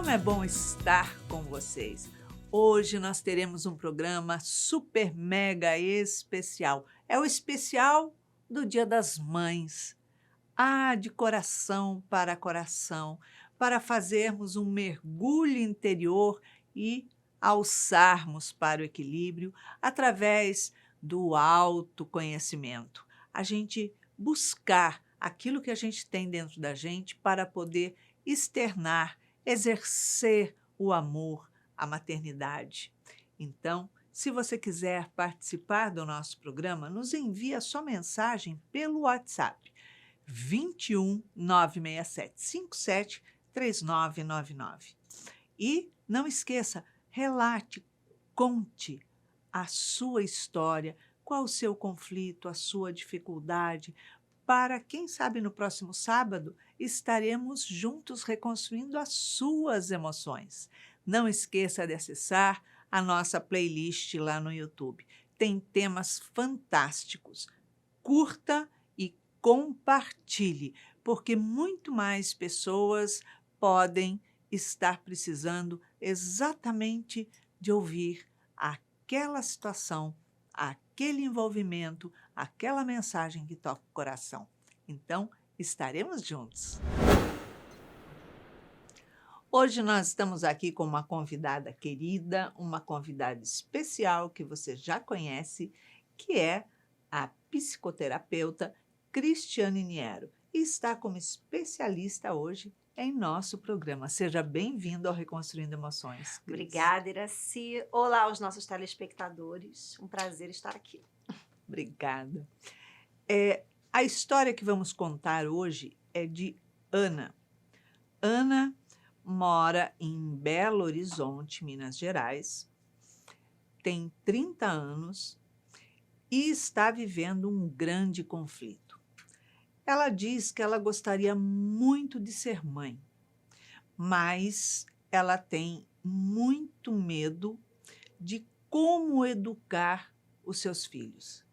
Como é bom estar com vocês. Hoje nós teremos um programa super mega especial. É o especial do Dia das Mães. De coração, para fazermos um mergulho interior e alçarmos para o equilíbrio através do autoconhecimento. A gente buscar aquilo que a gente tem dentro da gente para poder externar, exercer o amor, a maternidade. Então, se você quiser participar do nosso programa, nos envie a sua mensagem pelo WhatsApp 21 967 57 3999. E não esqueça, relate, conte a sua história, qual o seu conflito, a sua dificuldade, para, quem sabe, no próximo sábado estaremos juntos reconstruindo as suas emoções. Não esqueça de acessar a nossa playlist lá no YouTube. Tem temas fantásticos. Curta e compartilhe, porque muito mais pessoas podem estar precisando exatamente de ouvir aquela situação, aquele envolvimento, aquela mensagem que toca o coração. Então, estaremos juntos. Hoje nós estamos aqui com uma convidada querida, uma convidada especial que você já conhece, que é a psicoterapeuta Cristiane Niero, e está como especialista hoje em nosso programa. Seja bem-vindo ao Reconstruindo Emoções, Cris. Obrigada, Iraci. Olá aos nossos telespectadores. Um prazer estar aqui. Obrigada. A história que vamos contar hoje é de Ana. Ana mora em Belo Horizonte, Minas Gerais, tem 30 anos e está vivendo um grande conflito. Ela diz que ela gostaria muito de ser mãe, mas ela tem muito medo de como educar os seus filhos.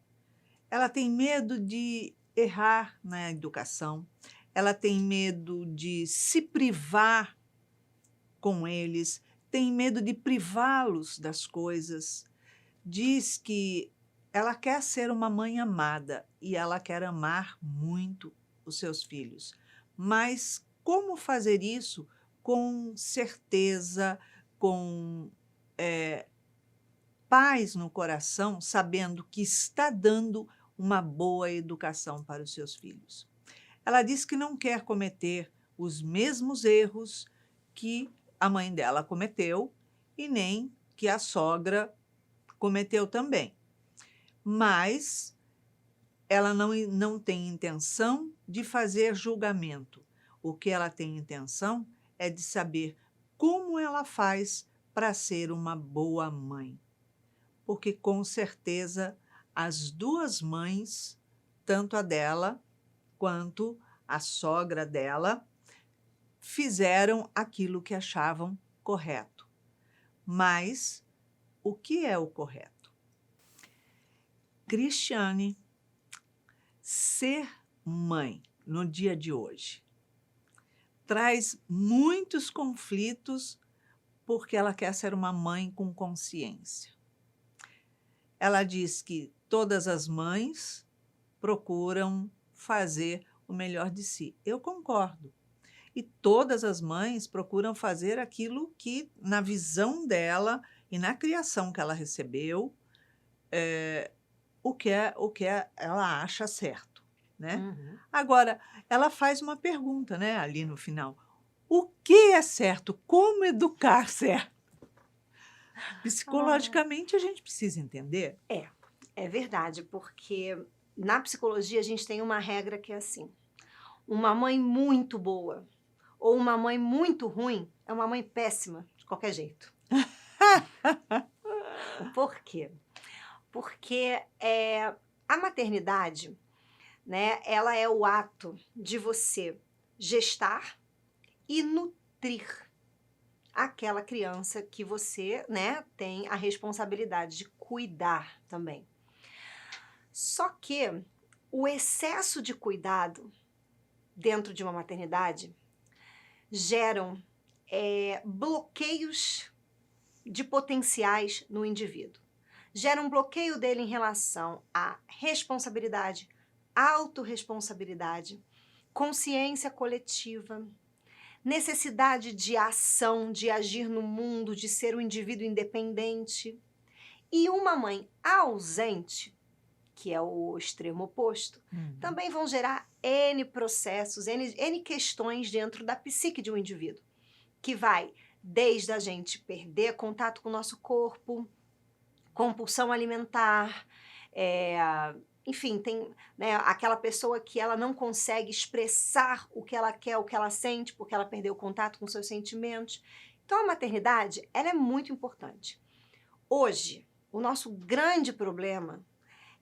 Ela tem medo de errar na educação, ela tem medo de se privar com eles, tem medo de privá-los das coisas. Diz que ela quer ser uma mãe amada e ela quer amar muito os seus filhos. Mas como fazer isso com certeza, com paz no coração, sabendo que está dando uma boa educação para os seus filhos? Ela diz que não quer cometer os mesmos erros que a mãe dela cometeu e nem que a sogra cometeu também. Mas ela não tem intenção de fazer julgamento. O que ela tem intenção é de saber como ela faz para ser uma boa mãe. Porque, com certeza, as duas mães, tanto a dela quanto a sogra dela, fizeram aquilo que achavam correto. Mas o que é o correto? Cristiane, ser mãe no dia de hoje traz muitos conflitos porque ela quer ser uma mãe com consciência. Ela diz que todas as mães procuram fazer o melhor de si. Eu concordo. E todas as mães procuram fazer aquilo que, na visão dela e na criação que ela recebeu, o que ela acha certo, né? Uhum. Agora, ela faz uma pergunta, né, ali no final. O que é certo? Como educar certo? Psicologicamente, a gente precisa entender. É verdade, porque na psicologia a gente tem uma regra que é assim: uma mãe muito boa ou uma mãe muito ruim é uma mãe péssima de qualquer jeito. Por quê? Porque a maternidade, né, ela é o ato de você gestar e nutrir aquela criança que você, né, tem a responsabilidade de cuidar também. Só que o excesso de cuidado dentro de uma maternidade geram bloqueios de potenciais no indivíduo. Gera um bloqueio dele em relação à responsabilidade, autorresponsabilidade, consciência coletiva, necessidade de ação, de agir no mundo, de ser um indivíduo independente. E uma mãe ausente, que é o extremo oposto, também vão gerar N processos, N questões dentro da psique de um indivíduo, que vai desde a gente perder contato com o nosso corpo, compulsão alimentar, enfim, tem, né, aquela pessoa que ela não consegue expressar o que ela quer, o que ela sente, porque ela perdeu o contato com seus sentimentos. Então, a maternidade, ela é muito importante. Hoje, o nosso grande problema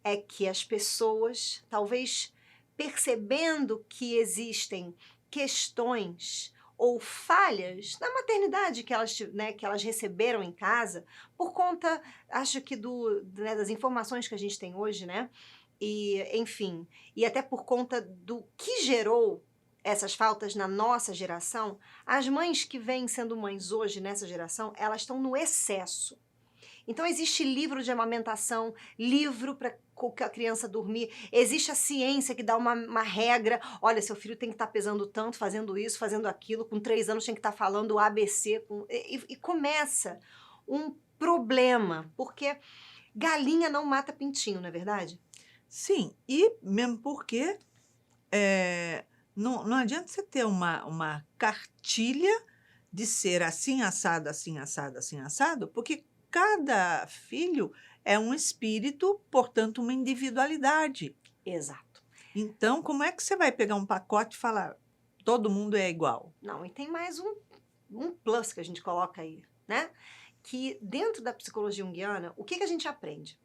é que as pessoas, talvez percebendo que existem questões ou falhas na maternidade que elas receberam em casa, por conta, acho que das informações que a gente tem hoje, né? E, enfim, e até por conta do que gerou essas faltas na nossa geração, as mães que vêm sendo mães hoje nessa geração, elas estão no excesso. Então, existe livro de amamentação, livro para a criança dormir, existe a ciência que dá uma regra, olha, seu filho tem que estar pesando tanto, fazendo isso, fazendo aquilo, com 3 anos tem que estar falando ABC, e começa um problema, porque galinha não mata pintinho, não é verdade? Sim, e mesmo porque não adianta você ter uma cartilha de ser assim, assado, assim, assado, assim, assado, porque cada filho é um espírito, portanto, uma individualidade. Exato. Então, como é que você vai pegar um pacote e falar todo mundo é igual? Não, e tem mais um plus que a gente coloca aí, né? Que dentro da psicologia junguiana, o que a gente aprende?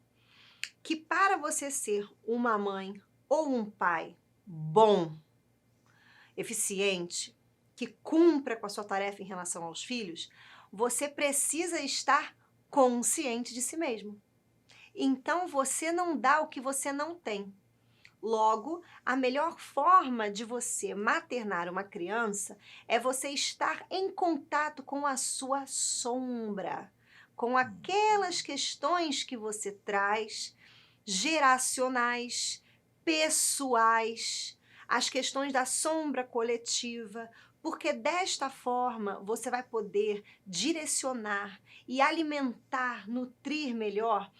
Que para você ser uma mãe ou um pai bom, eficiente, que cumpra com a sua tarefa em relação aos filhos, você precisa estar consciente de si mesmo. Então, você não dá o que você não tem. Logo, a melhor forma de você maternar uma criança é você estar em contato com a sua sombra, com aquelas questões que você traz, geracionais, pessoais, as questões da sombra coletiva, porque desta forma você vai poder direcionar e alimentar, nutrir melhor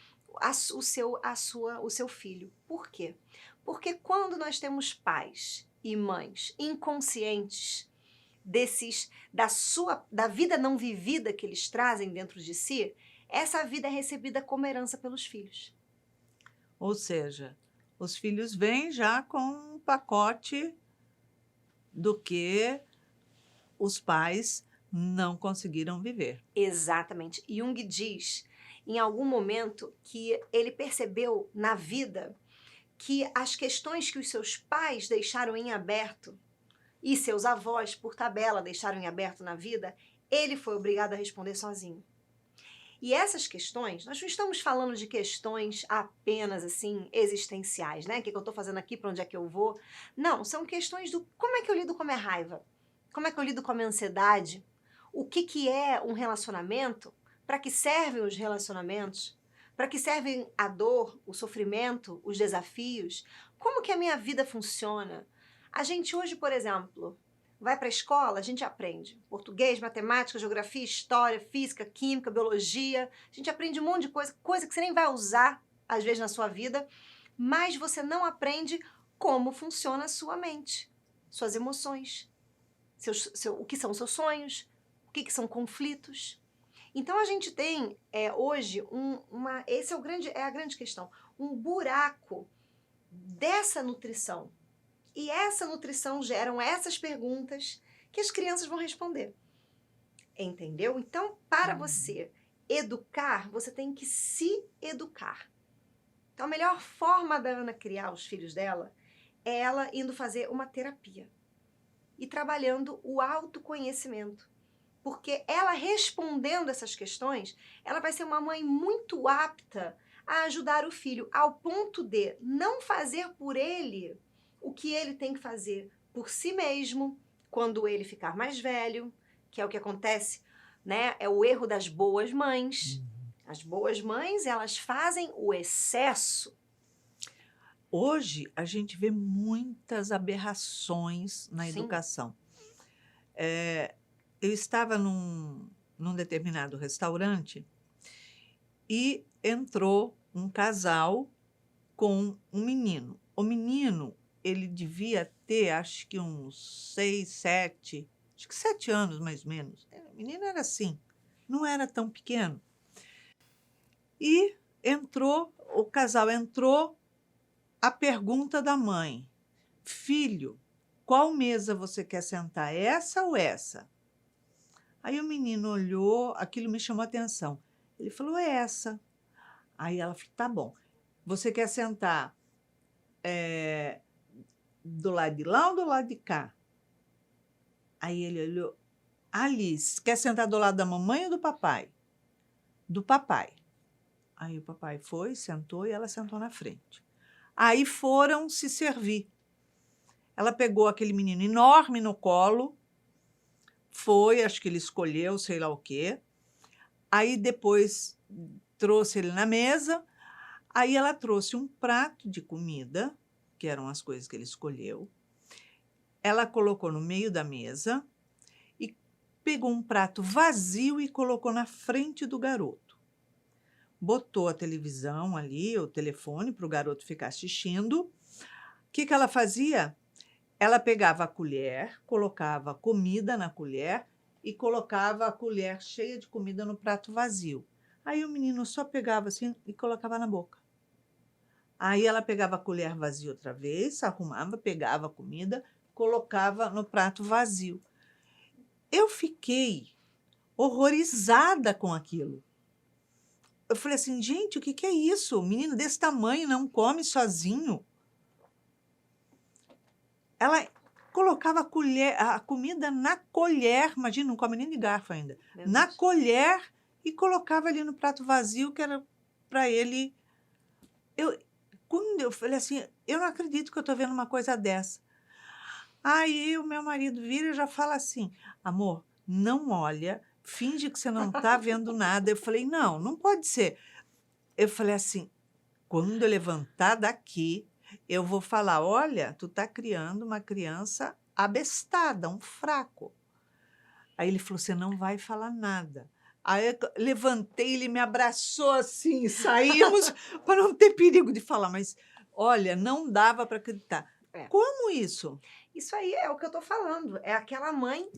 o seu filho. Por quê? Porque quando nós temos pais e mães inconscientes da vida não vivida que eles trazem dentro de si, essa vida é recebida como herança pelos filhos. Ou seja, os filhos vêm já com um pacote do que os pais não conseguiram viver. Exatamente. Jung diz, em algum momento, que ele percebeu na vida que as questões que os seus pais deixaram em aberto e seus avós, por tabela, deixaram em aberto na vida, ele foi obrigado a responder sozinho. E essas questões, nós não estamos falando de questões apenas assim existenciais, né? O que eu estou fazendo aqui, para onde é que eu vou? Não, são questões do como é que eu lido com a minha raiva, como é que eu lido com a minha ansiedade, o que é um relacionamento, para que servem os relacionamentos, para que servem a dor, o sofrimento, os desafios, como que a minha vida funciona. A gente hoje, por exemplo, vai para a escola, a gente aprende português, matemática, geografia, história, física, química, biologia. A gente aprende um monte de coisa que você nem vai usar, às vezes, na sua vida, mas você não aprende como funciona a sua mente, suas emoções, o que são seus sonhos, o que são conflitos. Então, a gente tem hoje, esse é a grande questão, um buraco dessa nutrição. E essa nutrição geram essas perguntas que as crianças vão responder. Entendeu? Então, para você educar, você tem que se educar. Então, a melhor forma da Ana criar os filhos dela é ela indo fazer uma terapia e trabalhando o autoconhecimento. Porque ela respondendo essas questões, ela vai ser uma mãe muito apta a ajudar o filho, ao ponto de não fazer por ele o que ele tem que fazer por si mesmo, quando ele ficar mais velho, que é o que acontece, né? É o erro das boas mães. As boas mães, elas fazem o excesso. Hoje, a gente vê muitas aberrações na Sim. educação. Eu estava num determinado restaurante e entrou um casal com um menino. O menino, ele devia ter, acho que uns 6, 7, acho que 7 anos mais ou menos. O menino era assim, não era tão pequeno. E o casal entrou, a pergunta da mãe: filho, qual mesa você quer sentar, essa ou essa? Aí o menino olhou, aquilo me chamou a atenção. Ele falou, é essa. Aí ela falou, tá bom. Você quer sentar do lado de lá ou do lado de cá? Aí ele olhou, Alice, quer sentar do lado da mamãe ou do papai? Do papai. Aí o papai foi, sentou e ela sentou na frente. Aí foram se servir. Ela pegou aquele menino enorme no colo, foi, acho que ele escolheu, sei lá o quê. Aí depois trouxe ele na mesa. Aí ela trouxe um prato de comida, que eram as coisas que ele escolheu. Ela colocou no meio da mesa e pegou um prato vazio e colocou na frente do garoto. Botou a televisão ali, o telefone, para o garoto ficar assistindo. O que ela fazia? Ela pegava a colher, colocava comida na colher e colocava a colher cheia de comida no prato vazio. Aí o menino só pegava assim e colocava na boca. Aí ela pegava a colher vazia outra vez, arrumava, pegava a comida, colocava no prato vazio. Eu fiquei horrorizada com aquilo. Eu falei assim, gente, o que é isso? Um menino desse tamanho não come sozinho. Ela colocava a comida na colher, imagina, não come nem de garfo ainda, na colher e colocava ali no prato vazio, que era para ele. Quando eu falei assim, eu não acredito que eu estou vendo uma coisa dessa. Aí o meu marido vira e já fala assim, amor, não olha, finge que você não está vendo nada. Eu falei, não pode ser. Eu falei assim, quando eu levantar daqui, eu vou falar, olha, tu está criando uma criança abestada, um fraco. Aí ele falou, você não vai falar nada. Aí eu levantei, ele me abraçou assim, saímos para não ter perigo de falar, mas olha, não dava para acreditar. É. Como isso? Isso aí é o que eu tô falando. É aquela mãe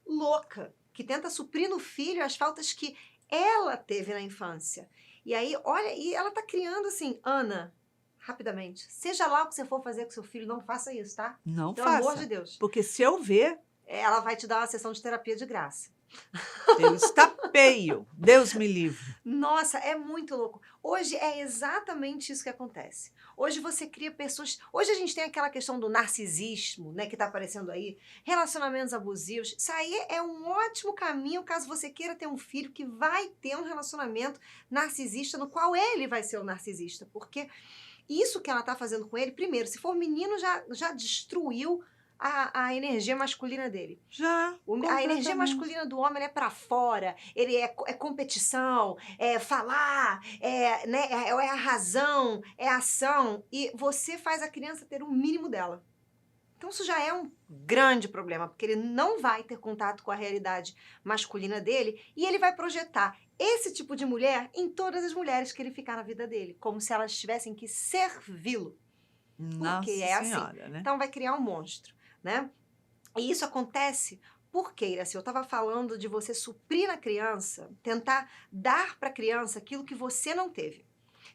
louca que tenta suprir no filho as faltas que ela teve na infância. E aí, olha, e ela tá criando assim, Ana, rapidamente, seja lá o que você for fazer com seu filho, não faça isso, tá? Não Pelo faça. amor de Deus. Porque se eu ver, Ela vai te dar uma sessão de terapia de graça. eu estapeio. Deus me livre. Nossa, é muito louco. Hoje é exatamente isso que acontece. Hoje você cria pessoas. Hoje a gente tem aquela questão do narcisismo, né, que tá aparecendo aí, relacionamentos abusivos. Isso aí é um ótimo caminho caso você queira ter um filho que vai ter um relacionamento narcisista, no qual ele vai ser o narcisista. Porque isso que ela tá fazendo com ele, primeiro, se for menino, já destruiu a energia masculina dele. Já. A energia masculina do homem é para fora, ele é competição, é falar, né, é a razão, é a ação, e você faz a criança ter o mínimo dela. Então isso já é um grande problema, porque ele não vai ter contato com a realidade masculina dele e ele vai projetar esse tipo de mulher em todas as mulheres que ele ficar na vida dele, como se elas tivessem que servi-lo. Nossa é Senhora, assim. né? Então vai criar um monstro, né? E isso acontece porque, Iraci, eu estava falando de você suprir na criança, tentar dar para a criança aquilo que você não teve.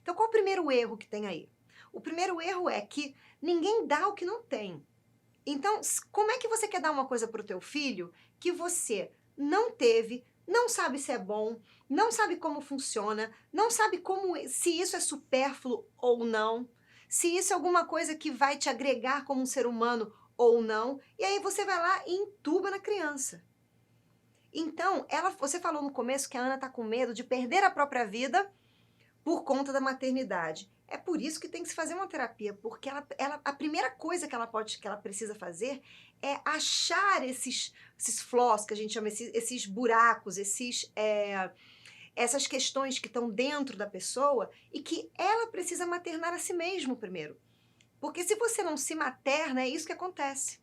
Então, qual o primeiro erro que tem aí? O primeiro erro é que ninguém dá o que não tem. Então, como é que você quer dar uma coisa para o teu filho que você não teve, não sabe se é bom, não sabe como funciona, não sabe se isso é supérfluo ou não, se isso é alguma coisa que vai te agregar como um ser humano ou não, e aí você vai lá e entuba na criança. Então, você falou no começo que a Ana está com medo de perder a própria vida por conta da maternidade. É por isso que tem que se fazer uma terapia, porque a primeira coisa que ela precisa fazer é achar esses flaws, que a gente chama, esses buracos, essas questões que estão dentro da pessoa e que ela precisa maternar a si mesma primeiro. Porque se você não se materna, é isso que acontece.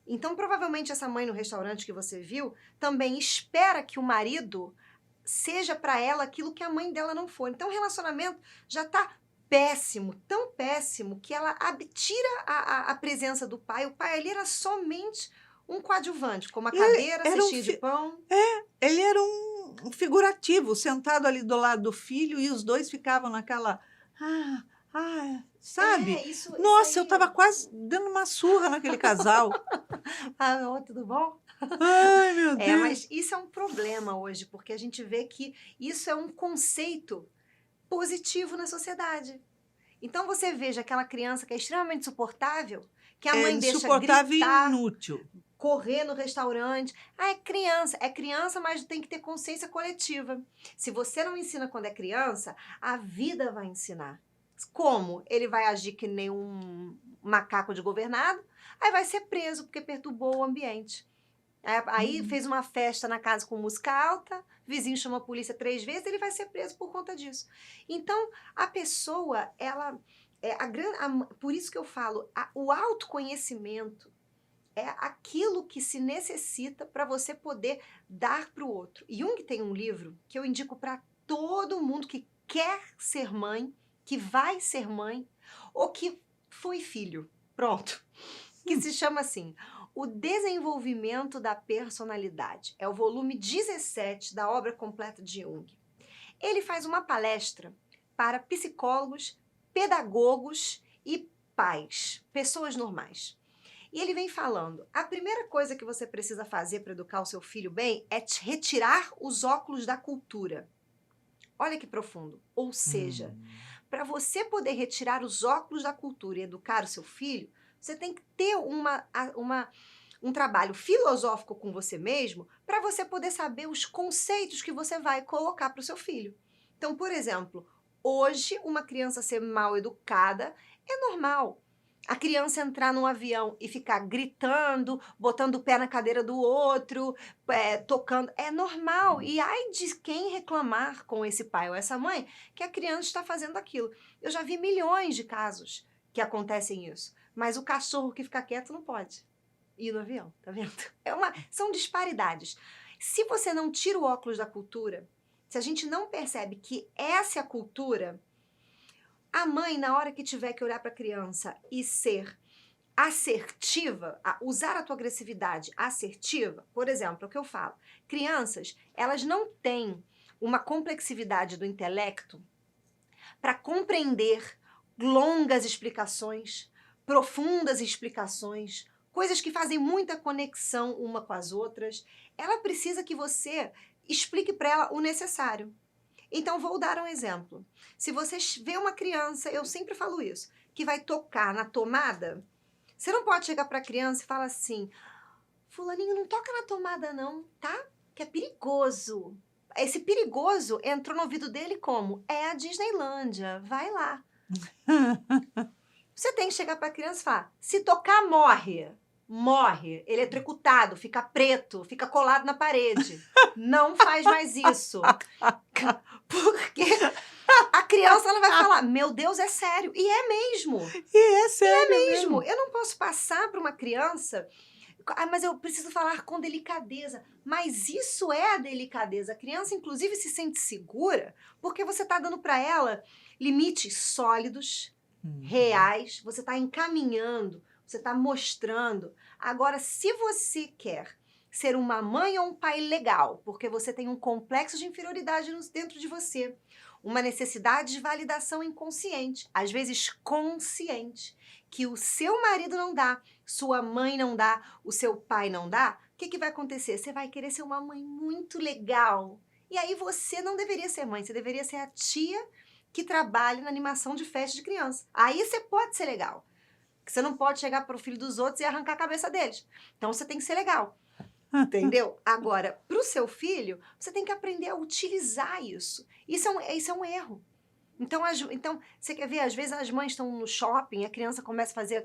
Então, provavelmente, essa mãe no restaurante que você viu também espera que o marido seja para ela aquilo que a mãe dela não foi. Então, o relacionamento já está péssimo, tão péssimo, que ela tira a presença do pai. O pai ali era somente um coadjuvante, com uma cadeira, cestinha de pão. Ele era um figurativo, sentado ali do lado do filho, e os dois ficavam naquela... sabe? Isso Nossa, eu aí. tava quase dando uma surra naquele casal. Tudo bom? Ai, meu Deus. Mas isso é um problema hoje, porque a gente vê que isso é um conceito positivo na sociedade. Então você veja aquela criança que é extremamente insuportável, que a mãe deixa insuportável gritar, e inútil. correr no restaurante. É criança, mas tem que ter consciência coletiva. Se você não ensina quando é criança, a vida vai ensinar. Como? Ele vai agir que nem um macaco de governado, aí vai ser preso porque perturbou o ambiente. Aí fez uma festa na casa com música alta, vizinho chama a polícia 3 vezes, ele vai ser preso por conta disso. Então, a pessoa, ela... por isso que eu falo, o autoconhecimento é aquilo que se necessita para você poder dar para o outro. Jung tem um livro que eu indico para todo mundo que quer ser mãe, que vai ser mãe, ou que foi filho. Pronto. Que se chama assim... O Desenvolvimento da Personalidade. É o volume 17 da obra completa de Jung. Ele faz uma palestra para psicólogos, pedagogos e pais, pessoas normais. E ele vem falando, a primeira coisa que você precisa fazer para educar o seu filho bem é retirar os óculos da cultura. Olha que profundo. Ou seja, para você poder retirar os óculos da cultura e educar o seu filho, você tem que ter um trabalho filosófico com você mesmo para você poder saber os conceitos que você vai colocar para o seu filho. Então, por exemplo, hoje uma criança ser mal educada é normal. A criança entrar num avião e ficar gritando, botando o pé na cadeira do outro, tocando, é normal. E ai de quem reclamar com esse pai ou essa mãe que a criança está fazendo aquilo. Eu já vi milhões de casos que acontecem isso. Mas o cachorro que fica quieto não pode ir no avião, tá vendo? São disparidades. Se você não tira o óculos da cultura, se a gente não percebe que essa é a cultura, a mãe, na hora que tiver que olhar para a criança e ser assertiva, usar a tua agressividade assertiva, por exemplo, é o que eu falo, crianças, elas não têm uma complexividade do intelecto para compreender longas explicações, profundas explicações, coisas que fazem muita conexão uma com as outras. Ela precisa que você explique para ela o necessário. Então, vou dar um exemplo. Se você vê uma criança, eu sempre falo isso, que vai tocar na tomada, você não pode chegar para a criança e falar assim, fulaninho, não toca na tomada não, tá? Que é perigoso. Esse perigoso entrou no ouvido dele como? É a Disneylândia, vai lá. Você tem que chegar para a criança e falar, se tocar, morre. Morre, eletrocutado, fica preto, fica colado na parede. Não faz mais isso. Porque a criança ela vai falar, meu Deus, é sério. E é mesmo. E é sério mesmo. Eu não posso passar para uma criança, mas eu preciso falar com delicadeza. Mas isso é a delicadeza. A criança, inclusive, se sente segura porque você está dando para ela limites sólidos, reais, você está encaminhando, você está mostrando. Agora, se você quer ser uma mãe ou um pai legal, porque você tem um complexo de inferioridade dentro de você, uma necessidade de validação inconsciente, às vezes consciente, que o seu marido não dá, sua mãe não dá, o seu pai não dá, o que vai acontecer? Você vai querer ser uma mãe muito legal. E aí você não deveria ser mãe, você deveria ser a tia que trabalha na animação de festa de criança. Aí você pode ser legal. Você não pode chegar para o filho dos outros e arrancar a cabeça deles. Então você tem que ser legal. Entendeu? Agora, para o seu filho, você tem que aprender a utilizar isso. Isso é um erro. Então, você quer ver, às vezes as mães estão no shopping, a criança começa a fazer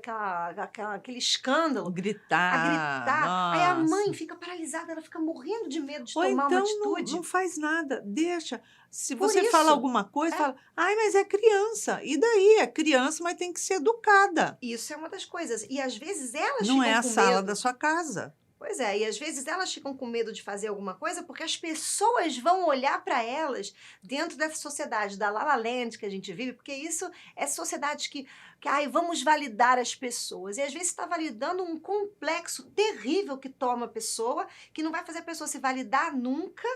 aquele escândalo, a Gritar, gritar, aí a mãe nossa. fica paralisada, ela fica morrendo de medo de Ou tomar uma então não atitude. faz nada, deixa. Se Por você fala isso, alguma coisa, é, fala: "Ai, mas é criança". E daí? É criança, mas tem que ser educada. isso é uma das coisas. E às vezes elas Não é ficam a com sala da medo. sua casa. Pois é, e às vezes elas ficam com medo de fazer alguma coisa porque as pessoas vão olhar para elas dentro dessa sociedade da La La Land que a gente vive, porque isso é sociedade que ai, vamos validar as pessoas. E às vezes está validando um complexo terrível que toma a pessoa, que não vai fazer a pessoa se validar nunca,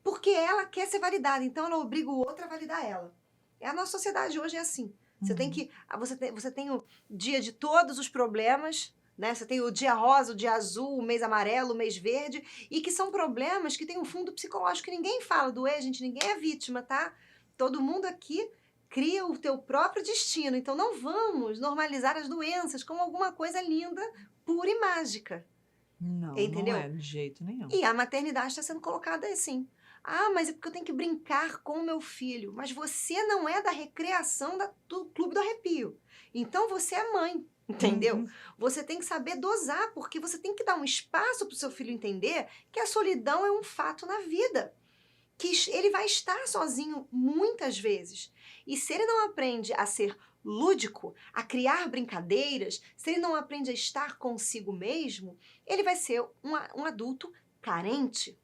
porque ela quer ser validada. Então ela obriga o outro a validar ela. A nossa sociedade hoje é assim. Você tem Uhum. que. Você tem o dia de todos os problemas, né? Você tem o dia rosa, o dia azul, o mês amarelo, o mês verde, e que são problemas que têm um fundo psicológico que ninguém fala do gente, ninguém é vítima, tá? Todo mundo aqui cria o teu próprio destino. Então não vamos normalizar as doenças como alguma coisa linda, pura e mágica. Não, não é Entendeu? de jeito nenhum. E a maternidade está sendo colocada assim. Ah, mas é porque eu tenho que brincar com o meu filho. Mas você não é da recreação do Clube do Arrepio. Então você é mãe, entendeu? Uhum. Você tem que saber dosar, porque você tem que dar um espaço para o seu filho entender que a solidão é um fato na vida. Que ele vai estar sozinho muitas vezes. E se ele não aprende a ser lúdico, a criar brincadeiras, se ele não aprende a estar consigo mesmo, ele vai ser um adulto carente.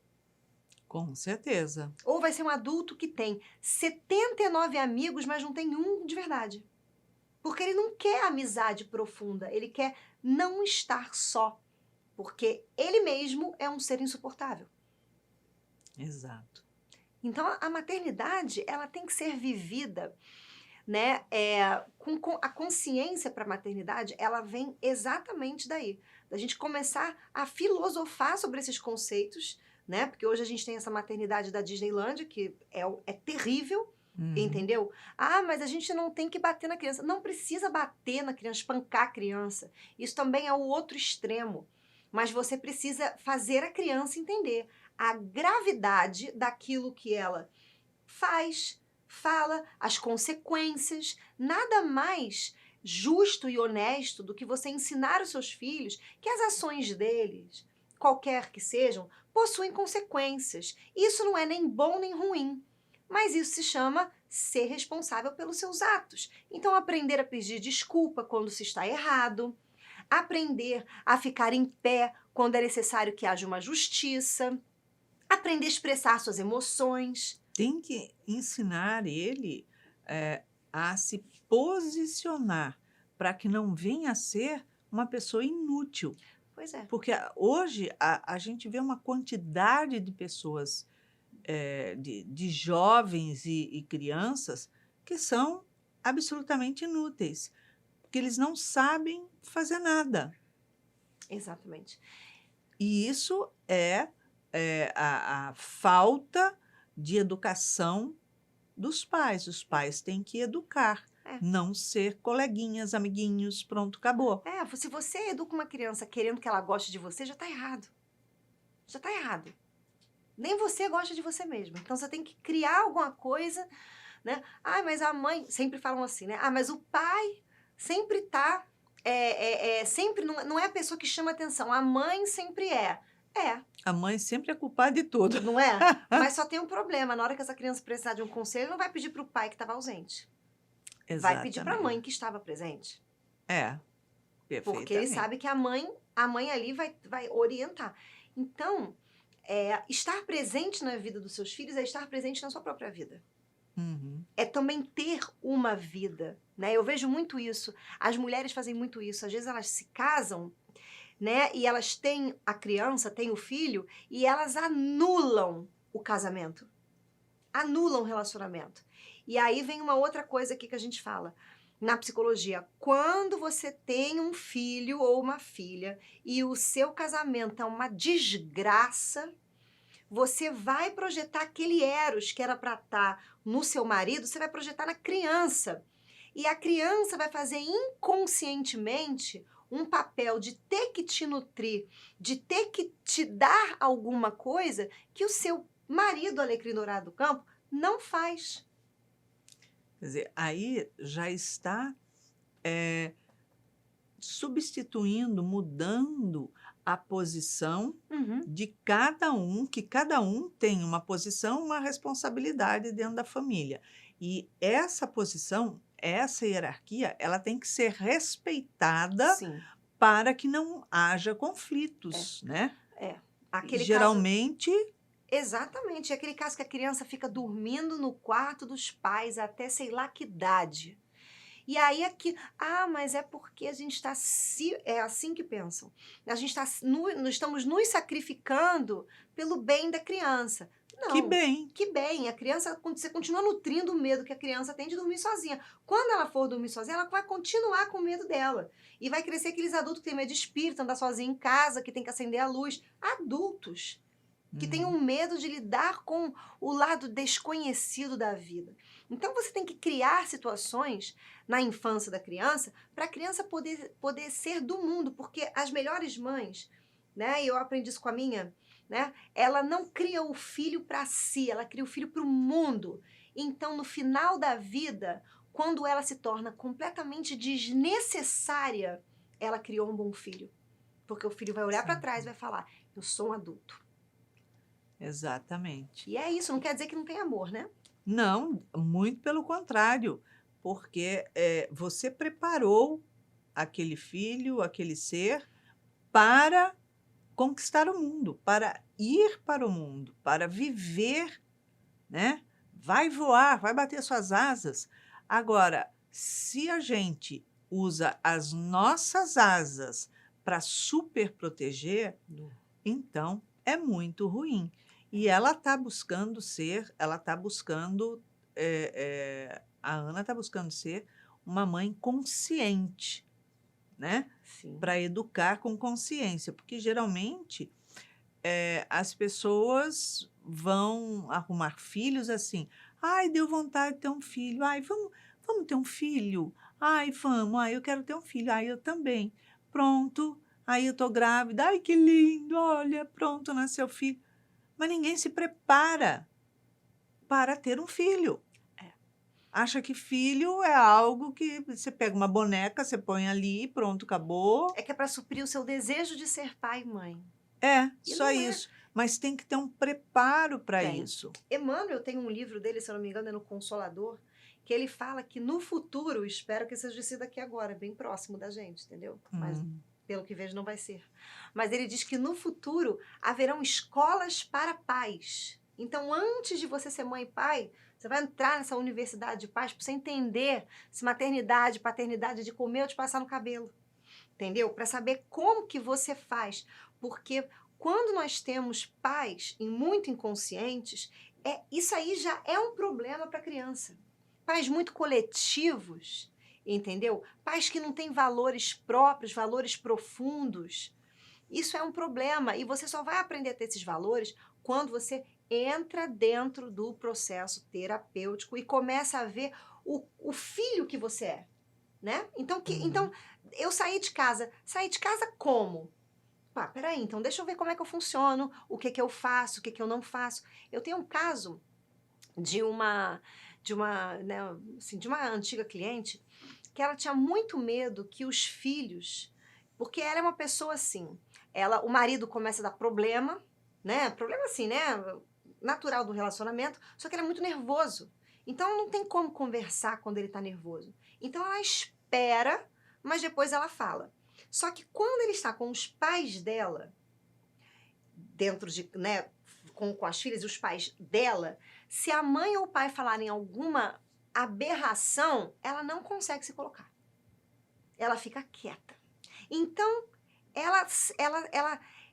Com certeza. Ou vai ser um adulto que tem 79 amigos, mas não tem um de verdade. Porque ele não quer amizade profunda, ele quer não estar só. Porque ele mesmo é um ser insuportável. Exato. Então, a maternidade, ela tem que ser vivida, né? Com a consciência para a maternidade, ela vem exatamente daí. Da gente começar a filosofar sobre esses conceitos, né? Porque hoje a gente tem essa maternidade da Disneylândia, que é terrível, Uhum. entendeu? Ah, mas a gente não tem que bater na criança. Não precisa bater na criança, espancar a criança. Isso também é o outro extremo. Mas você precisa fazer a criança entender a gravidade daquilo que ela faz, fala, as consequências. Nada mais justo e honesto do que você ensinar os seus filhos que as ações deles, qualquer que sejam, possuem consequências. Isso não é nem bom nem ruim, mas isso se chama ser responsável pelos seus atos. Então, aprender a pedir desculpa quando se está errado, aprender a ficar em pé quando é necessário que haja uma justiça, aprender a expressar suas emoções. Tem que ensinar ele, a se posicionar, para que não venha a ser uma pessoa inútil. Pois é. Porque hoje a gente vê uma quantidade de pessoas, de jovens e crianças que são absolutamente inúteis, porque eles não sabem fazer nada. Exatamente. E isso é a falta de educação dos pais. Os pais têm que educar, É. não ser coleguinhas, amiguinhos, pronto, acabou. Se você educa uma criança querendo que ela goste de você, já tá errado. Já tá errado. Nem você gosta de você mesmo. Então você tem que criar alguma coisa, né? Ah, mas a mãe, sempre falam assim, né? Ah, mas o pai sempre tá, sempre não é a pessoa que chama atenção. A mãe sempre é. É, A mãe sempre é culpada de tudo. não é? Mas só tem um problema. Na hora que essa criança precisar de um conselho, não vai pedir pro pai que estava ausente. Vai pedir pra mãe que estava presente. É, Porque ele perfeitamente. sabe que a mãe ali vai orientar. Então, estar presente na vida dos seus filhos é estar presente na sua própria vida. Uhum. É também ter uma vida, né? Eu vejo muito isso. As mulheres fazem muito isso. Às vezes elas se casam, né? E elas têm a criança, têm o filho, e elas anulam o casamento. Anulam o relacionamento. E aí vem uma outra coisa aqui que a gente fala. Na psicologia, quando você tem um filho ou uma filha e o seu casamento é uma desgraça, você vai projetar aquele eros que era para estar no seu marido, você vai projetar na criança. E a criança vai fazer inconscientemente um papel de ter que te nutrir, de ter que te dar alguma coisa que o seu marido, alecrim dourado do campo, não faz. Quer dizer, aí já está substituindo, mudando a posição Uhum. de cada um, que cada um tem uma posição, uma responsabilidade dentro da família. E essa posição, essa hierarquia, ela tem que ser respeitada Sim, para que não haja é, conflitos, né? é. E Aquele caso, geralmente, exatamente, aquele caso que a criança fica dormindo no quarto dos pais até sei lá que idade. E aí aqui, mas é porque a gente está é assim que pensam. A gente está nós estamos nos sacrificando pelo bem da criança. que Não. bem. Que bem, a criança, você continua nutrindo o medo que a criança tem de dormir sozinha. Quando ela for dormir sozinha, ela vai continuar com o medo dela. E vai crescer aqueles adultos que têm medo de espírito, andar sozinho em casa, que tem que acender a luz. Adultos que têm um medo de lidar com o lado desconhecido da vida. Então você tem que criar situações na infância da criança para a criança poder ser do mundo, porque as melhores mães, né, e eu aprendi isso com a minha, né, ela não cria o filho para si, ela cria o filho para o mundo. Então no final da vida, quando ela se torna completamente desnecessária, ela criou um bom filho. Porque o filho vai olhar para Sim, trás e vai falar: eu sou um adulto. exatamente. E é isso, não quer dizer que não tem amor, né? Não, muito pelo contrário, porque você preparou aquele filho, aquele ser, para conquistar o mundo, para ir para o mundo, para viver, né? Vai voar, vai bater suas asas. Agora, se a gente usa as nossas asas para super proteger, então é muito ruim. E ela está buscando ser, ela está buscando, a Ana está buscando ser uma mãe consciente, né? Sim. Para educar com consciência, porque geralmente as pessoas vão arrumar filhos assim. Ai, deu vontade de ter um filho. Ai, vamos ter um filho. Ai, vamos. Ai, eu quero ter um filho. Ai, eu também. Pronto. Aí eu tô grávida. Ai, que lindo. Olha, pronto, nasceu filho. Mas ninguém se prepara para ter um filho. É. Acha que filho é algo que você pega uma boneca, você põe ali, pronto, acabou. É que é para suprir o seu desejo de ser pai e mãe. É, E só não é. isso. Mas tem que ter um preparo para Tem. isso. Emmanuel tem um livro dele, se eu não me engano, é no Consolador, que ele fala que no futuro, espero que seja esse daqui agora, bem próximo da gente, entendeu? Mas pelo que vejo não vai ser. Mas ele diz que no futuro haverão escolas para pais. Então, antes de você ser mãe e pai, você vai entrar nessa universidade de pais para você entender se maternidade, paternidade é de comer ou de passar no cabelo. Entendeu? Para saber como que você faz. Porque quando nós temos pais muito inconscientes, isso aí já é um problema para a criança. Pais muito coletivos, entendeu? Pais que não têm valores próprios, valores profundos. Isso é um problema. E você só vai aprender a ter esses valores quando você entra dentro do processo terapêutico e começa a ver o filho que você é, né? Então, eu saí de casa como? Peraí, então deixa eu ver como é que eu funciono, o que que eu faço, o que que eu não faço. Eu tenho um caso né, assim, de uma antiga cliente que ela tinha muito medo que os filhos, porque ela é uma pessoa assim, o marido começa a dar problema, né? Problema assim, né? Natural do relacionamento, só que ele é muito nervoso. Então não tem como conversar quando ele tá nervoso. Então ela espera, mas depois ela fala. Só que quando ele está com os pais dela, dentro de, né, com as filhas e os pais dela, se a mãe ou o pai falarem alguma aberração, ela não consegue se colocar. Ela fica quieta. Então,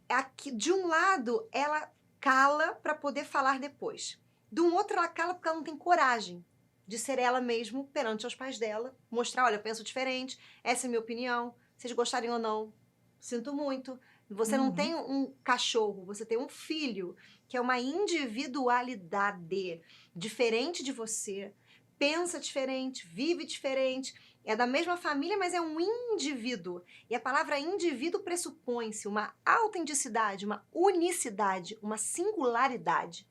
aqui, de um lado, ela cala para poder falar depois. Do outro, ela cala porque ela não tem coragem de ser ela mesma perante os pais dela, mostrar, olha, eu penso diferente, essa é a minha opinião, vocês gostarem ou não, sinto muito. Você não tem um cachorro, você tem um filho, que é uma individualidade diferente de você, pensa diferente, vive diferente, é da mesma família, mas é um indivíduo. E a palavra indivíduo pressupõe-se uma autenticidade, uma unicidade, uma singularidade.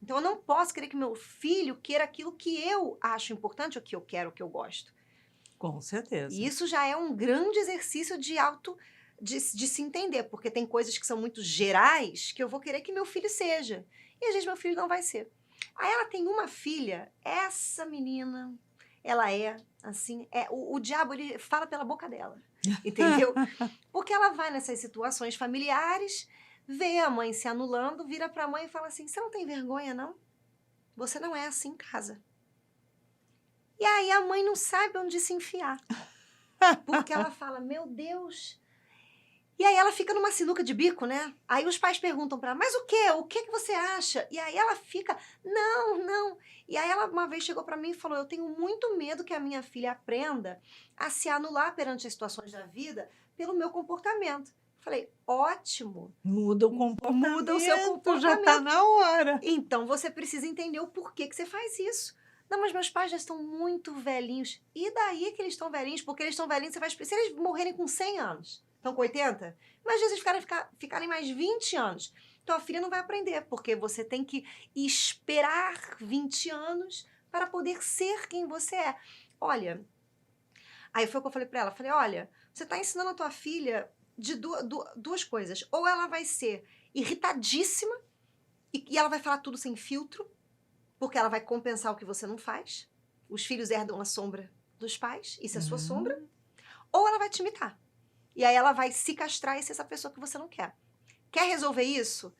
Então, eu não posso querer que meu filho queira aquilo que eu acho importante, ou que eu quero, ou que eu gosto. Com certeza. E isso já é um grande exercício de se entender, porque tem coisas que são muito gerais que eu vou querer que meu filho seja. E às vezes meu filho não vai ser. Aí ela tem uma filha, essa menina, ela é assim, o diabo ele fala pela boca dela, entendeu? Porque ela vai nessas situações familiares, vê a mãe se anulando, vira pra mãe e fala assim: você não tem vergonha, não? Você não é assim em casa. E aí a mãe não sabe onde se enfiar. Porque ela fala, meu Deus. E aí ela fica numa sinuca de bico, né? Aí os pais perguntam pra ela, mas o quê? O que que você acha? E aí ela fica, não, não. E aí ela uma vez chegou pra mim e falou, eu tenho muito medo que a minha filha aprenda a se anular perante as situações da vida pelo meu comportamento. Falei, ótimo. Muda o comportamento. Muda o seu Já comportamento. está na hora. Então você precisa entender o porquê que você faz isso. Não, mas meus pais já estão muito velhinhos. E daí que eles estão velhinhos? Porque eles estão velhinhos, você vai... Se eles morrerem com 100 anos, estão com 80, imagina se eles ficarem mais 20 anos. Então a filha não vai aprender, porque você tem que esperar 20 anos para poder ser quem você é. Olha, aí foi o que eu falei para ela. Falei, olha, você está ensinando a tua filha de duas coisas. Ou ela vai ser irritadíssima e ela vai falar tudo sem filtro, porque ela vai compensar o que você não faz. Os filhos herdam a sombra dos pais, isso é sua sombra. Ou ela vai te imitar. E aí ela vai se castrar e ser essa pessoa que você não quer. Quer resolver isso?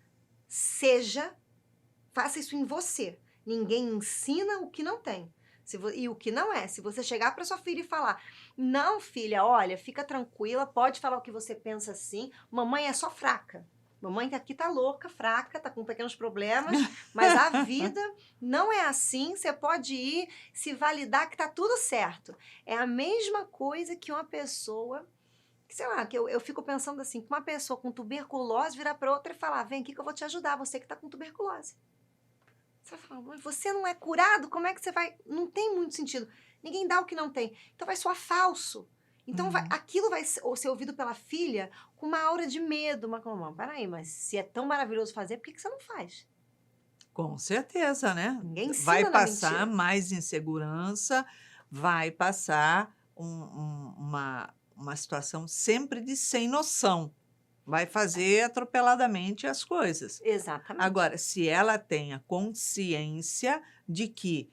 Faça isso em você. Ninguém ensina o que não tem. E o que não é. Se você chegar para sua filha e falar, não, filha, olha, fica tranquila, pode falar o que você pensa assim, mamãe é só fraca. Mamãe aqui tá louca, fraca, tá com pequenos problemas, mas a vida não é assim, você pode ir, se validar que tá tudo certo. É a mesma coisa que uma pessoa, sei lá, que eu fico pensando assim, que uma pessoa com tuberculose virar para outra e falar, vem aqui que eu vou te ajudar, você que tá com tuberculose. Você vai falar, mas você não é curado? Como é que você vai... Não tem muito sentido. Ninguém dá o que não tem. Então vai soar falso. Então aquilo vai ser ouvido pela filha com uma aura de medo. Mas como, peraí, mas se é tão maravilhoso fazer, por que você não faz? Com certeza, né? Ninguém ensina Vai na passar mentira. mais insegurança, vai passar uma situação sempre de sem noção. Vai fazer atropeladamente as coisas. Exatamente. Agora, se ela tem a consciência de que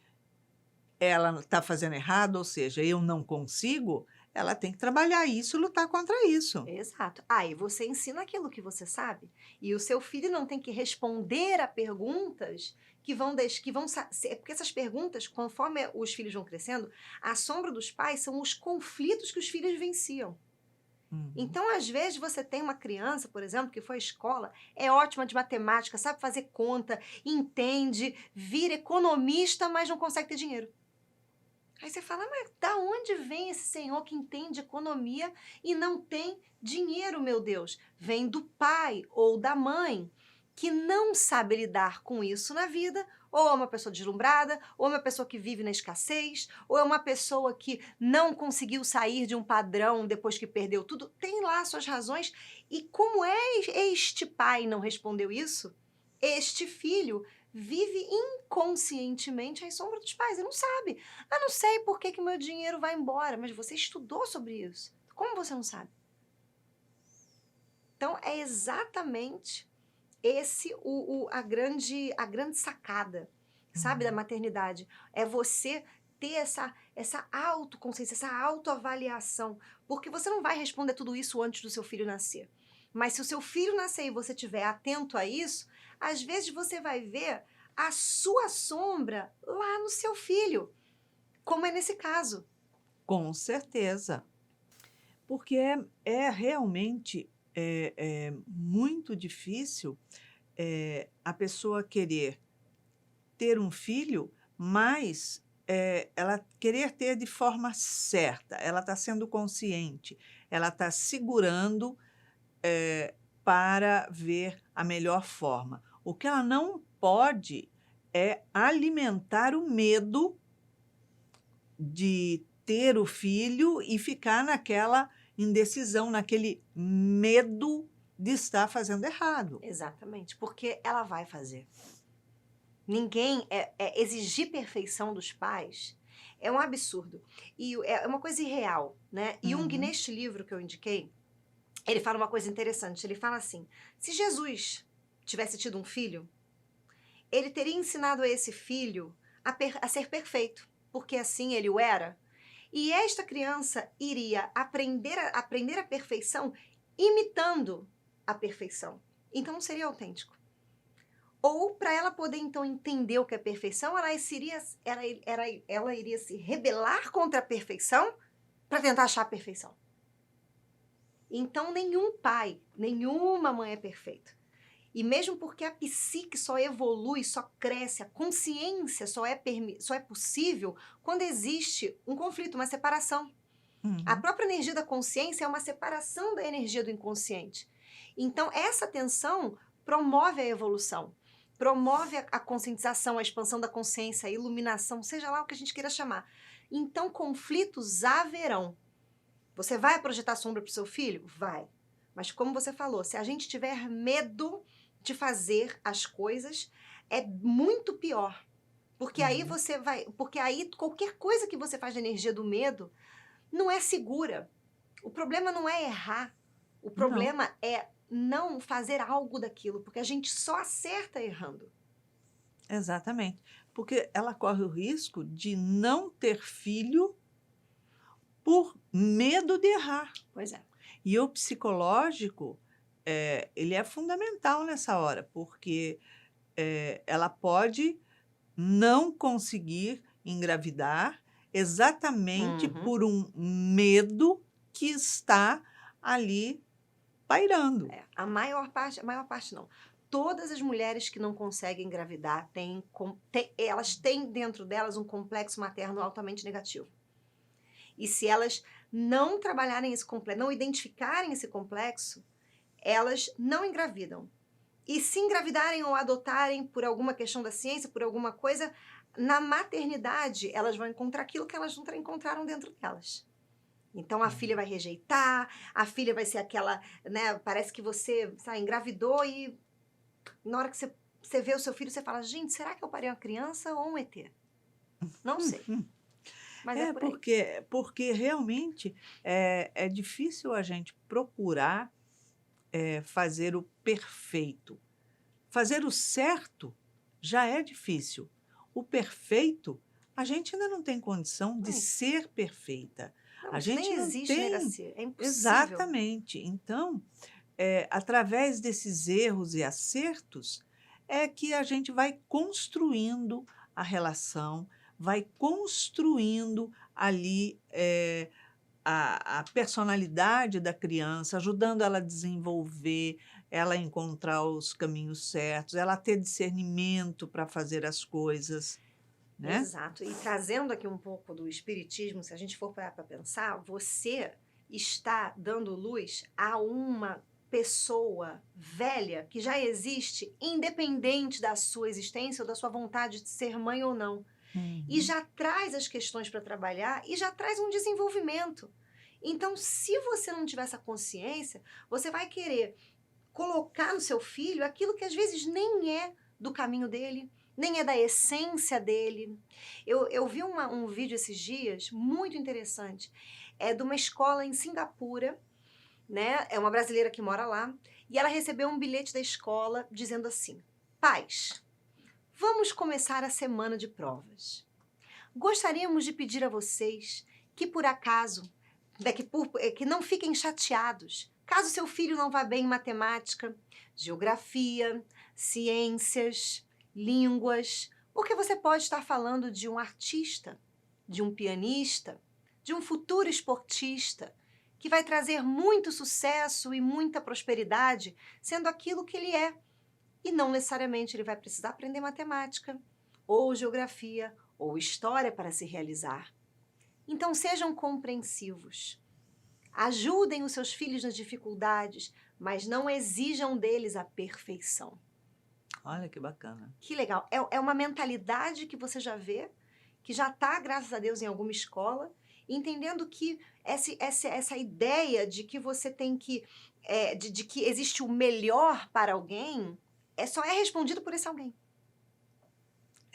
ela está fazendo errado, ou seja, eu não consigo, ela tem que trabalhar isso e lutar contra isso. Exato. Aí você ensina aquilo que você sabe. E o seu filho não tem que responder a perguntas porque essas perguntas, conforme os filhos vão crescendo, a sombra dos pais são os conflitos que os filhos vivenciam. Então, às vezes, você tem uma criança, por exemplo, que foi à escola, é ótima de matemática, sabe fazer conta, entende, vira economista, mas não consegue ter dinheiro. Aí você fala, mas da onde vem esse senhor que entende economia e não tem dinheiro, meu Deus? Vem do pai ou da mãe que não sabe lidar com isso na vida, ou é uma pessoa deslumbrada, ou é uma pessoa que vive na escassez, ou é uma pessoa que não conseguiu sair de um padrão depois que perdeu tudo. Tem lá suas razões. E como este pai não respondeu isso, este filho vive inconscientemente à sombra dos pais. Ele não sabe. Eu não sei por que meu dinheiro vai embora, mas você estudou sobre isso. Como você não sabe? Então, é exatamente esse a grande sacada, sabe, da maternidade. É você ter essa autoconsciência, essa autoavaliação. Porque você não vai responder tudo isso antes do seu filho nascer. Mas se o seu filho nascer e você estiver atento a isso, às vezes você vai ver a sua sombra lá no seu filho, como é nesse caso. Com certeza. Porque é realmente muito difícil a pessoa querer ter um filho, mas ela querer ter de forma certa. Ela está sendo consciente, ela está segurando para ver a melhor forma. O que ela não pode é alimentar o medo de ter o filho e ficar naquela indecisão, naquele medo de estar fazendo errado. Exatamente, porque ela vai fazer. Ninguém exigir perfeição dos pais é um absurdo. E é uma coisa irreal, né? Jung, Uhum. neste livro que eu indiquei, ele fala uma coisa interessante. Ele fala assim: se Jesus tivesse tido um filho, ele teria ensinado a esse filho a ser perfeito, porque assim ele o era. E esta criança iria aprender a perfeição imitando a perfeição. Então não seria autêntico. Ou para ela poder então entender o que é perfeição, ela iria se rebelar contra a perfeição para tentar achar a perfeição. Então nenhum pai, nenhuma mãe é perfeito. E mesmo porque a psique só evolui, só cresce, a consciência só é possível quando existe um conflito, uma separação. A Uhum. própria energia da consciência é uma separação da energia do inconsciente. Então, essa tensão promove a evolução, promove a conscientização, a expansão da consciência, a iluminação, seja lá o que a gente queira chamar. Então, conflitos haverão. Você vai projetar sombra para o seu filho? Vai. Mas como você falou, se a gente tiver medo de fazer as coisas, é muito pior. Porque aí Uhum. porque aí qualquer coisa que você faz da energia do medo não é segura. O problema não é errar. O Não, problema é não fazer algo daquilo, porque a gente só acerta errando. exatamente. Porque ela corre o risco de não ter filho por medo de errar. Pois é. E o psicológico, ele é fundamental nessa hora, porque ela pode não conseguir engravidar exatamente Uhum. por um medo que está ali pairando. A maior parte não. Todas as mulheres que não conseguem engravidar elas têm dentro delas um complexo materno altamente negativo. E se elas não trabalharem esse complexo, não identificarem esse complexo, elas não engravidam. E se engravidarem ou adotarem por alguma questão da ciência, por alguma coisa, na maternidade elas vão encontrar aquilo que elas nunca encontraram dentro delas. Então a filha vai rejeitar, a filha vai ser aquela, né? Parece que você, sabe, engravidou e na hora que você vê o seu filho, você fala: gente, será que eu parei uma criança ou um ET? Não sei, mas é É, por aí. porque realmente é difícil a gente procurar fazer o perfeito. Fazer o certo já é difícil. O perfeito, a gente ainda não tem condição de Não, ser perfeita. não, A isso nem gente não existe, né, tem Graci? É impossível. exatamente. Então, através desses erros e acertos, é que a gente vai construindo a relação, vai construindo ali a personalidade da criança, ajudando ela a desenvolver, ela a encontrar os caminhos certos, ela a ter discernimento para fazer as coisas, né? Exato. E trazendo aqui um pouco do espiritismo, se a gente for parar para pensar, você está dando luz a uma pessoa velha que já existe, independente da sua existência ou da sua vontade de ser mãe ou não. E Uhum. já traz as questões para trabalhar e já traz um desenvolvimento. Então, se você não tiver essa consciência, você vai querer colocar no seu filho aquilo que às vezes nem é do caminho dele, nem é da essência dele. Eu vi um vídeo esses dias muito interessante. É de uma escola em Singapura, né? É uma brasileira que mora lá. E ela recebeu um bilhete da escola dizendo assim: pais, vamos começar a semana de provas. Gostaríamos de pedir a vocês que, por acaso, que não fiquem chateados, caso seu filho não vá bem em matemática, geografia, ciências, línguas, porque você pode estar falando de um artista, de um pianista, de um futuro esportista, que vai trazer muito sucesso e muita prosperidade, sendo aquilo que ele é. E não necessariamente ele vai precisar aprender matemática, ou geografia, ou história para se realizar. Então sejam compreensivos. Ajudem os seus filhos nas dificuldades, mas não exijam deles a perfeição. Olha que bacana. Que legal. É uma mentalidade que você já vê, que já está, graças a Deus, em alguma escola, entendendo que essa ideia de que você tem que. De que existe o melhor para alguém, só é respondido por esse alguém.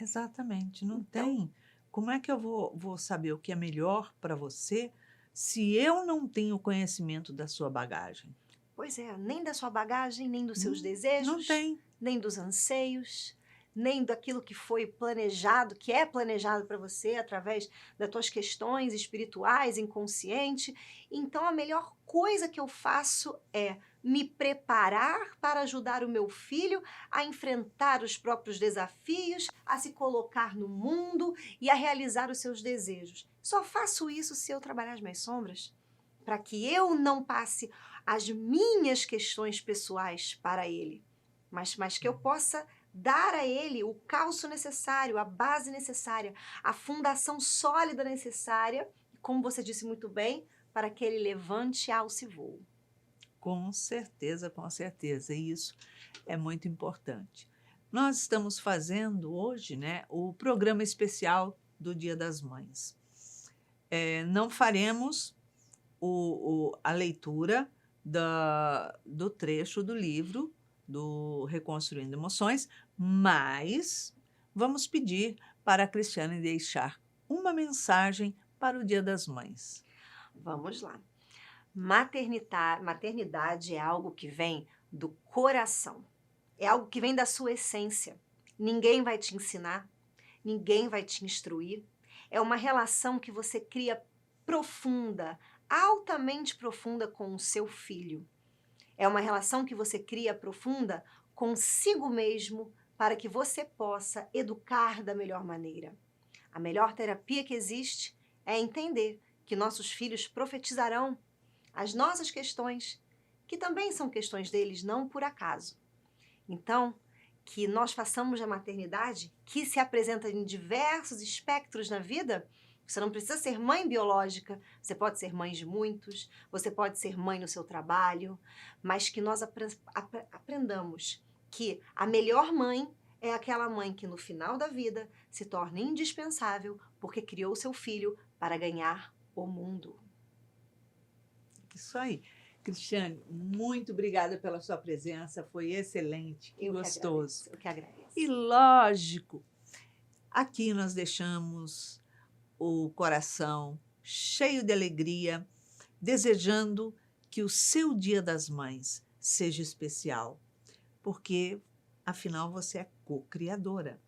Exatamente, não Então, tem. Como é que eu vou saber o que é melhor para você se eu não tenho conhecimento da sua bagagem? pois é, nem da sua bagagem, nem dos seus Não desejos, tem. nem dos anseios, nem daquilo que foi planejado, que é planejado para você através das tuas questões espirituais, inconsciente. Então, a melhor coisa que eu faço é me preparar para ajudar o meu filho a enfrentar os próprios desafios, a se colocar no mundo e a realizar os seus desejos. Só faço isso se eu trabalhar as minhas sombras, para que eu não passe as minhas questões pessoais para ele, mas que eu possa dar a ele o calço necessário, a base necessária, a fundação sólida necessária, como você disse muito bem, para que ele levante, alce e voe. Com certeza, com certeza. E isso é muito importante. Nós estamos fazendo hoje, né, o programa especial do Dia das Mães. Não faremos a leitura do trecho do livro do Reconstruindo Emoções, mas vamos pedir para a Cristiane deixar uma mensagem para o Dia das Mães. Vamos lá. Maternidade é algo que vem do coração, é algo que vem da sua essência. Ninguém vai te ensinar, ninguém vai te instruir. É uma relação que você cria profunda, altamente profunda com o seu filho. É uma relação que você cria profunda consigo mesmo para que você possa educar da melhor maneira. A melhor terapia que existe é entender que nossos filhos profetizarão as nossas questões, que também são questões deles, não por acaso. Então, que nós façamos a maternidade, que se apresenta em diversos espectros na vida. Você não precisa ser mãe biológica, você pode ser mãe de muitos, você pode ser mãe no seu trabalho, mas que nós aprendamos que a melhor mãe é aquela mãe que no final da vida se torna indispensável porque criou seu filho para ganhar o mundo. Isso aí. Cristiane, muito obrigada pela sua presença, foi excelente, que gostoso. Eu que agradeço. E lógico, aqui nós deixamos o coração cheio de alegria, desejando que o seu Dia das Mães seja especial, porque afinal você é co-criadora.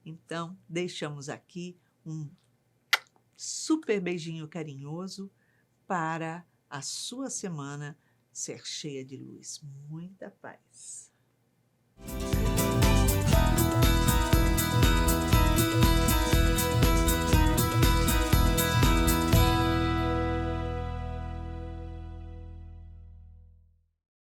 Então, deixamos aqui um super beijinho carinhoso para a sua semana ser cheia de luz. Muita paz.